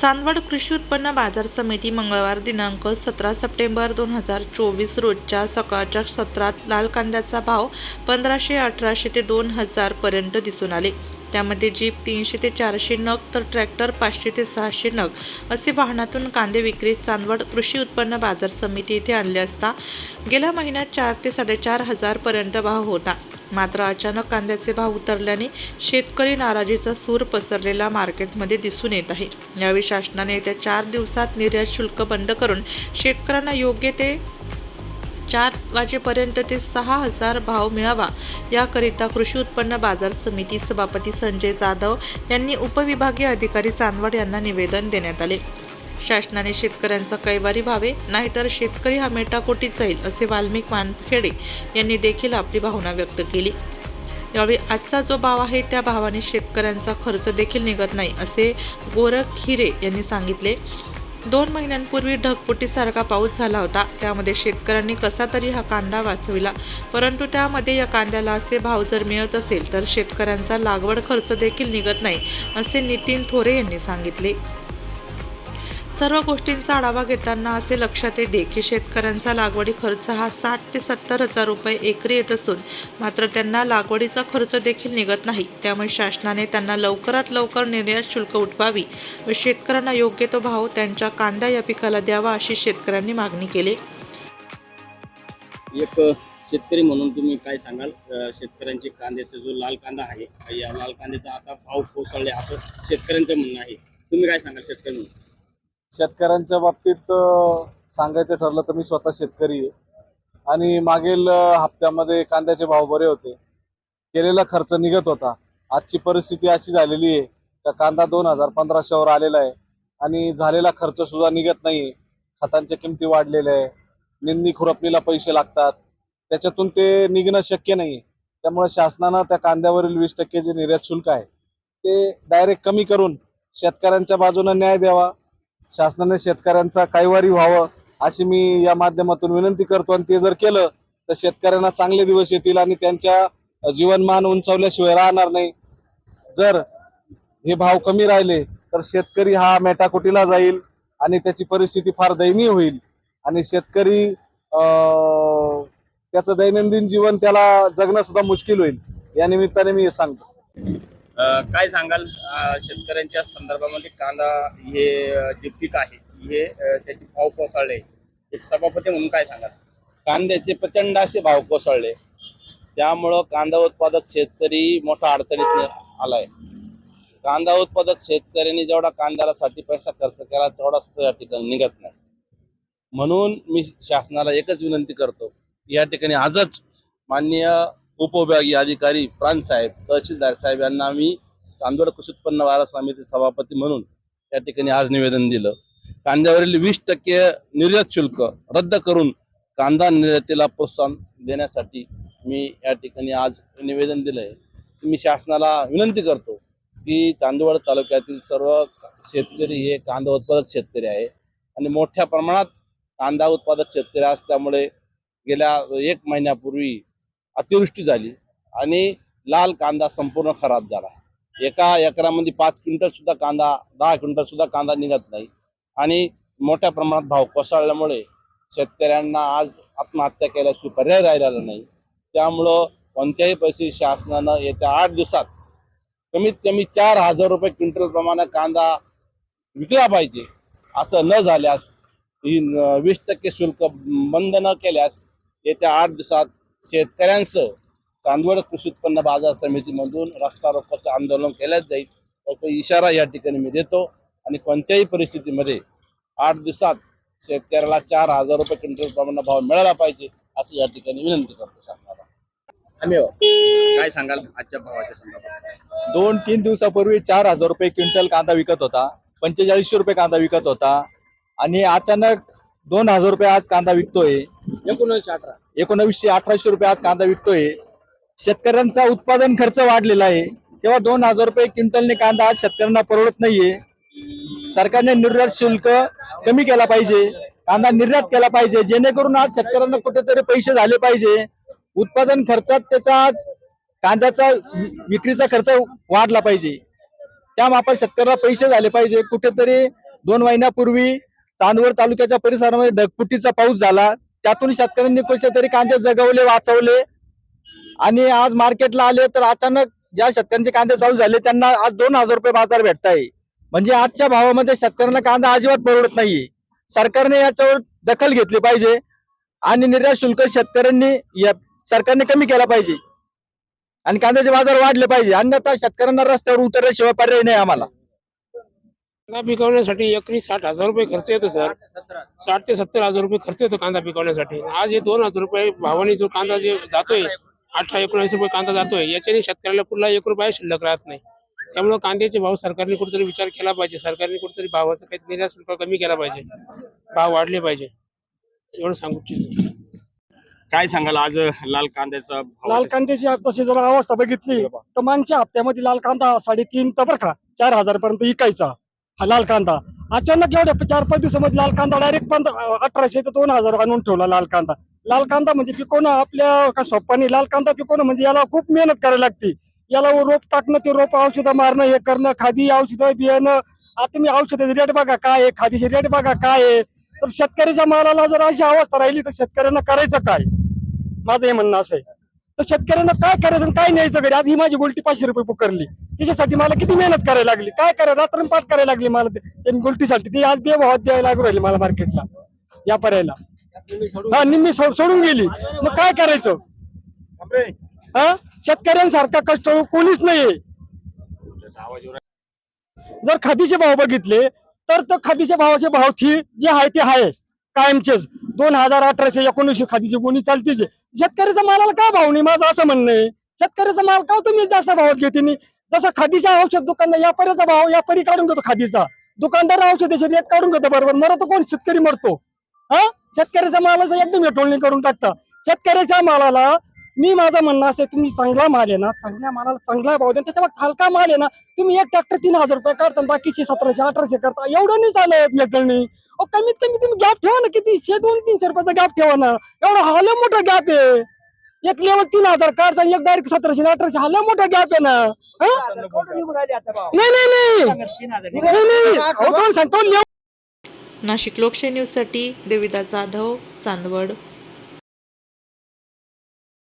चांदवड कृषी उत्पन्न बाजार समिती मंगळवार दिनांक 17 सप्टेंबर 2024 रोजच्या सकाळच्या सत्रात लाल कांद्याचा भाव 1500-1800 ते 2000 पर्यंत दिसून आले। त्यामध्ये जीप 300 ते 400 नग तर ट्रॅक्टर 500 ते 600 नग असे वाहनातून कांदे विक्रीस चांदवड कृषी उत्पन्न बाजार समिती येथे आणले असता गेल्या महिन्यात 4 ते 4,500 पर्यंत भाव होता। मात्र अचानक कांद्याचे भाव उतरल्याने शेतकरी नाराजीचा सूर पसरलेला मार्केटमध्ये दिसून येत आहे। यावेळी शासनाने येत्या 4 दिवसात निर्यात शुल्क बंद करून शेतकऱ्यांना योग्य ते 4 वाजेपर्यंत ते 6,000 भाव मिळावा याकरिता कृषी उत्पन्न बाजार समिती सभापती संजय जाधव यांनी उपविभागीय अधिकारी चांदवड यांना निवेदन देण्यात आले। शासनाने शेतकऱ्यांचा कैवारी व्हावे, नाहीतर शेतकरी हा मेटाकुटीत जाईल असे वाल्मिक वानखेडे यांनी देखील आपली भावना व्यक्त केली। यावेळी आजचा जो भाव आहे त्या भावाने शेतकऱ्यांचा खर्च देखील निघत नाही असे गोरख हिरे यांनी सांगितले। 2 महिन्यांपूर्वी ढगफुटीसारखा पाऊस झाला होता, त्यामध्ये शेतकऱ्यांनी कसा तरी हा कांदा वाचविला, परंतु त्यामध्ये या कांद्याला असे भाव जर मिळत असेल तर शेतकऱ्यांचा लागवड खर्च देखील निघत नाही असे नितीन थोरे यांनी सांगितले। सर्व गोष्टींचा आढावा घेताना असे लक्षात येते की शेतकऱ्यांचा लागवडी खर्च हा 60 ते 70 हजार रुपये एकरी येत असून मात्र त्यांना लागवडीचा खर्च देखील निघत नाही। त्यामुळे शासनाने त्यांना लवकरात लवकर निर्यात शुल्क उठवावी व शेतकऱ्यांना योग्य तो भाव त्यांच्या कांदा या पिकाला द्यावा अशी शेतकऱ्यांनी मागणी केली। एक शेतकरी म्हणून तुम्ही काय सांगाल? शेतकऱ्यांचे कांद्याचा जो लाल कांदा आहे, या लाल कांद्याचा आता भाव कोसळले असं शेतकऱ्यांचं म्हणणं आहे, तुम्ही काय सांगाल शेतकरी म्हणून? शेतकऱ्यांच्या बाबतीत सांगायचं ठरलं तर मी स्वतः शेतकरी आहे आणि मागील हप्त्यामध्ये कांद्याचे भाव बरे होते, केलेला खर्च निघत होता। आजची परिस्थिती अशी झालेली आहे का कांदा 2,000-1,500 आलेला आहे आणि झालेला खर्च सुद्धा निघत नाही। खतांच्या किमती वाढलेल्या आहे, निंदणी खुरपणीला पैसे लागतात, त्याच्यातून ते निघणं शक्य नाही। त्यामुळे शासनानं त्या कांद्यावरील 20% जे निर्यात शुल्क आहे ते डायरेक्ट कमी करून शेतकऱ्यांच्या बाजूने न्याय द्यावा, शासनाने शेतकऱ्यांचा कैवारी व्हावं अशी मी या माध्यमातून विनंती करतो। आणि ते जर केलं तर शेतकऱ्यांना चांगले दिवस येतील आणि त्यांच्या जीवनमान उंचावल्याशिवाय राहणार नाही। जर हे भाव कमी राहिले तर शेतकरी हा मेटाकुटीला जाईल आणि त्याची परिस्थिती फार दयनीय होईल आणि शेतकरी त्याचं दैनंदिन जीवन त्याला जगणं सुद्धा मुश्किल होईल। या निमित्ताने मी हे सांगतो। काय सांगाल शेतकऱ्यांच्या संदर्भामध्ये? कांदा हे जे पीक आहे हे त्याचे भाव कोसळले, एक सभापती म्हणून काय सांगाल? कांद्याचे प्रचंड असे भाव कोसळले, त्यामुळं कांदा उत्पादक शेतकरी मोठा अडचणीत आलाय। कांदा उत्पादक शेतकऱ्यांनी जेवढा कांद्यासाठी पैसा खर्च केला तेवढा सुद्धा या ठिकाणी निघत नाही। म्हणून मी शासनाला एकच विनंती करतो, या ठिकाणी आजच माननीय उपविभागीय अधिकारी प्रांत साहेब, तहसीलदार साहेब यांना मी चांदवड कृषी उत्पन्न बाजार समिती सभापती म्हणून या ठिकाणी आज निवेदन दिलं। कांद्यावरील 20% निर्यात शुल्क रद्द करून कांदा निर्यातीला प्रोत्साहन देण्यासाठी मी या ठिकाणी आज निवेदन दिलंय। मी शासनाला विनंती करतो की चांदवड तालुक्यातील सर्व शेतकरी हे कांदा उत्पादक शेतकरी आहे आणि मोठ्या प्रमाणात कांदा उत्पादक शेतकरी असल्यामुळे गेल्या 1 महिन्यापूर्वी अतिवृष्टी झाली आणि लाल कांदा संपूर्ण खराब झाला। एका एकरामध्ये 5 क्विंटल सुद्धा कांदा, 10 क्विंटल सुद्धा कांदा निघत नाही आणि मोठ्या प्रमाणात भाव कोसळल्यामुळे शेतकऱ्यांना आज आत्महत्या केल्याशिवाय पर्याय राहिलेला नाही। त्यामुळं कोणत्याही परिस्थितीत शासनानं येत्या 8 दिवसात कमीत कमी 4,000 रुपये क्विंटल प्रमाणे कांदा विकला पाहिजे। असं न झाल्यास 20% शुल्क बंद न केल्यास येत्या 8 दिवसात शेतकऱ्यांसह चांदवड कृषी उत्पन्न बाजार समितीमधून रस्ता रोकोचं आंदोलन केल्याच जाईल, त्याचा इशारा या ठिकाणी मी देतो। आणि कोणत्याही परिस्थितीमध्ये 8 दिवसात शेतकऱ्याला 4,000 रुपये क्विंटल प्रमाणे भाव मिळाला पाहिजे असं या ठिकाणी विनंती करतो शासनाला। काय सांगाल आजच्या भावाच्या संदर्भात? 2-3 दिवसापूर्वी 4,000 रुपये क्विंटल कांदा विकत होता, 4500 रुपये कांदा विकत होता आणि अचानक 2,000 रुपये आज कांदा विकतोय। 1900-1800 रुपये आज कांदा विकतोय। शेतकऱ्यांचा उत्पादन खर्च वाढलेला आहे, तेव्हा 2,000 रुपये क्विंटलने कांदा आज शेतकऱ्यांना परवडत नाहीये। सरकारने निर्यात शुल्क कमी केला पाहिजे, कांदा निर्यात केला पाहिजे, जेणेकरून आज शेतकऱ्यांना कुठेतरी पैसे झाले पाहिजे। उत्पादन खर्चात त्याचा आज कांद्याचा विक्रीचा खर्च वाढला पाहिजे, त्या मापात शेतकऱ्याला पैसे झाले पाहिजे। कुठेतरी 2 महिन्यापूर्वी चांदवड तालुक्याच्या परिसरामध्ये ढगफुटीचा पाऊस झाला, त्यातून शेतकऱ्यांनी कुठेतरी कांदे जगवले, वाचवले आणि आज मार्केटला आले तर अचानक ज्या शेतकऱ्यांचे कांदे चालू झाले त्यांना आज 2000 रुपये बाजार भेटताय. म्हणजे आजच्या भावामध्ये शेतकऱ्यांना कांदा अजिबात परवडत नाहीये. सरकारने याच्यावर दखल घेतली पाहिजे आणि निर्यात शुल्क सरकारने कमी केला पाहिजे आणि कांद्याचे बाजार वाढले पाहिजे. अन्यथा शेतकऱ्यांना रस्त्यावर उतरल्याशिवाय पर्याय नाही आम्हाला. कांदा पिकवण्यासाठी एकरी 60,000 रुपये खर्च येतो सर. 60 ते 70,000 रुपये खर्च येतो कांदा पिकवण्यासाठी. आज हे 2,000 रुपये भावाने जो कांदा जे जातोय 18-19 रुपये कांदा जातोय, याच्याने शेतकऱ्याला कुठला 1 रुपया शिल्लक राहत नाही. त्यामुळे कांद्याचे भाव सरकारने कुठेतरी विचार केला पाहिजे. सरकारने कुठेतरी भावाचं काही निर्यात शुल्क कमी केला पाहिजे, भाव वाढले पाहिजे, एवढं सांगू इच्छितो. काय सांगाल आज लाल कांद्याचा भाव? लाल कांद्याची तशी जर अवस्था बघितली तर मागच्या हप्त्यामध्ये लाल कांदा 3.5 तर बरं का 4,000 पर्यंत विकायचा हा लाल कांदा. अचानक एवढ्या 4-5 दिवसामध्ये लाल कांदा डायरेक्ट 1800 ते 2000 आणून ठेवला लाल कांदा. लाल कांदा म्हणजे पिकवणं आपल्या का सोप्पानी. लाल कांदा पिकवणं म्हणजे याला खूप मेहनत करायला लागते. याला रोप टाकणं, ते रोप औषधं मारणं, हे करणं, खादी औषधं बियाणं. आता तुम्ही औषधाचे रेट बघा काय आहे, खादीचे रेट बघा काय आहे. तर शेतकऱ्याच्या मालाला जर अशी अवस्था राहिली तर शेतकऱ्यांना करायचं काय, माझं हे म्हणणं असं आहे. तर शेतकऱ्यांना काय करायचं आणि काय न्यायचं घरी. आज ही माझी गोल्टी 500 रुपये पुकारली, त्याच्यासाठी मला किती मेहनत करायला लागली, काय करायला रात्रंपाठ करायला लागली मला ते गोल्टीसाठी. ती आज बेभावात द्यायला लागू राहिली मला मार्केटला व्यापाऱ्याला. हा निम्मी सोडून गेली. मग काय करायचं? हा शेतकऱ्यांसारखा कष्ट कोणीच नाहीये. जर खादीचे भाव बघितले तर खादीच्या भावाचे भाव जे आहे ते आहे कायमचेच. 2000, 1800, 1900 खादीची गोणी चालते. शेतकऱ्याच्या मालाला काय भाव नाही, माझं असं म्हणणं आहे. शेतकऱ्याचा माल का तुम्ही जास्त भावात घेते नाही? जसं खादीच्या औषध दुकानदार व्यापाऱ्याचा भाव व्यापारी काढून घेतो, खादीचा दुकानदार औषधाचे रेट काढून घेतो. बरोबर मरतो कोण? शेतकरी मरतो. हा शेतकऱ्याच्या मालाचं एकदम हेटोळणी करून टाकता. शेतकऱ्याच्या मालाला माझं म्हणणं असं आहे, तुम्ही चांगला माल आहे ना, चांगल्या मालाला चांगला भाव द्या. त्याच्यावर हलका माल आहे ना, तुम्ही एक ट्रॅक्टर 3000 रुपये करता, बाकीचे 1700-1800 करता. एवढं नाही चालत मेटलनी. कमीत कमी तुम्ही गॅप ठेवा ना, किती 200-300 रुपयाचा गॅप ठेवा ना. एवढा हा लय मोठा गॅप आहे. एक लेवल 3000 काढता, एक डायरेक्ट 1700-1800, हा लय मोठा गॅप आहे ना. नाही. नाशिक लोकशाही न्यूजसाठी देविदास जाधव, चांदवड.